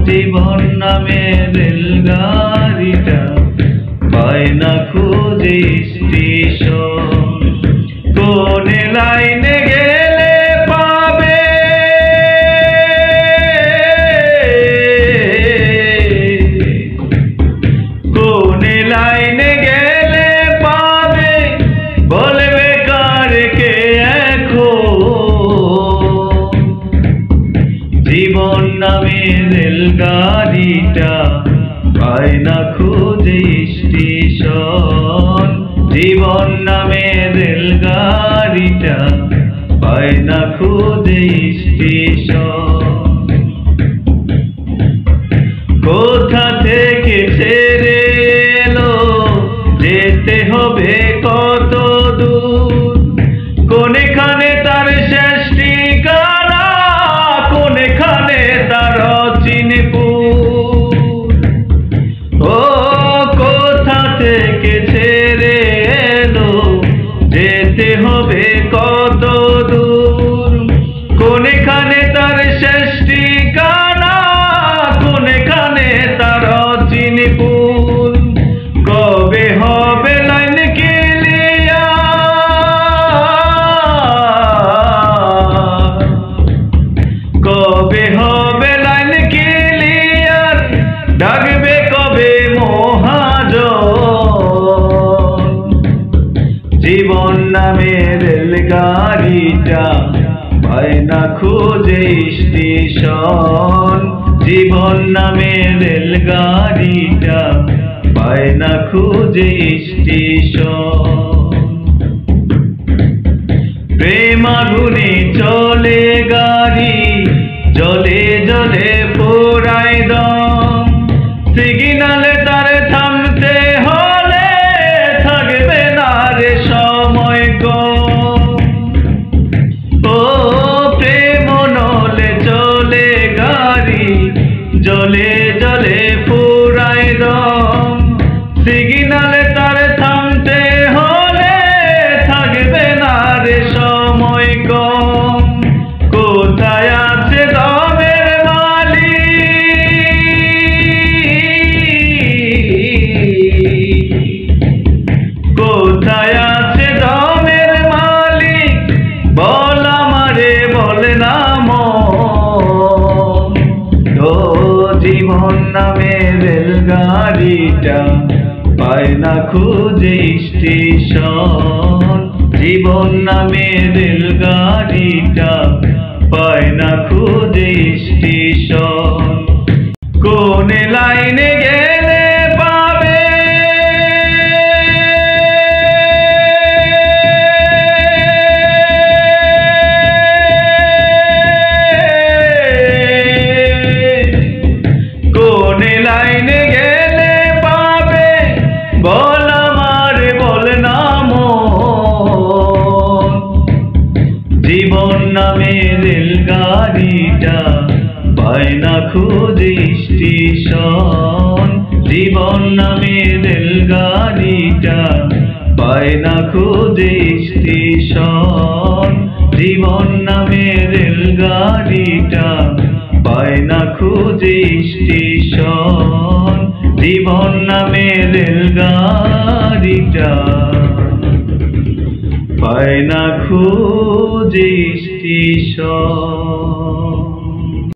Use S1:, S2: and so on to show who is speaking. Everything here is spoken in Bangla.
S1: জীবন নামে রেলগাড়িটা পায় না খুঁজে স্টেশন। কোন লাইনে গেলে পাবে কোন লাইনে গেলে পাবে বলবে কারকে এখন। জীবন নামে রেলগাড়িটা পায় না খুঁজে স্টেশন। জীবন নামে রেলগাড়িটা পায় না খুঁজে স্টেশন। কোথা থেকে ছেড়ে এলো যেতে হবে কত দূর, কোনখানে তার শেষ ঠিকানা, কোনখানে তার চিনপুর। ও কোথা থেকে ছেড়ে এলো যেতে হবে কত দূর, কোনখানে তার শেষ ঠিকানা, কোনখানে তার চিনপুর। কবে হবে লাইন ক্লিয়ার, কবে হবে লাইন ক্লিয়ার, ডাকবে কবে মহাজন। জীবন নামে রেলগাড়িটা পায় না খুঁজে স্টেশন। জীবন নামে রেলগাড়িটা পায় না খুঁজে স্টেশন। প্রেম আগুনে চলে গাড়ি, জলে জলে পোড়ায় দম। সিগনালে তার থামতে হলে থাকবে না রে সময় কম। ও প্রেম নলে চলে গাড়ি, জলে জলে পোড়ায় দম। সিগনালে তার থামতে হলে থাকবে না রে সময় কম। কোথায় আছে দমের মালিক, কোথায় আছে দমের মালিক, বল আমারে বল না মন। ও জীবন নামে রেলগাড়িটা পায় না খুঁজে স্টেশন। জীবন নামে রেলগাড়িটা পায় না খুঁজে স্টেশন। কোন লাইনে গেলে পাবে কোন লাইনে গেলে পাবে বল আমার বল না মন। জীবন নামে রেলগাড়িটা পায় না খুঁজে স্টেশন। জীবন নামে রেলগাড়িটা পায় না খুঁজে স্টেশন। জীবন নামে রেলগাড়িটা পায় না খুঁজে স্টেশন। জীবন নামে রেলগাড়িটা পায় না খুঁজে স্টেশন।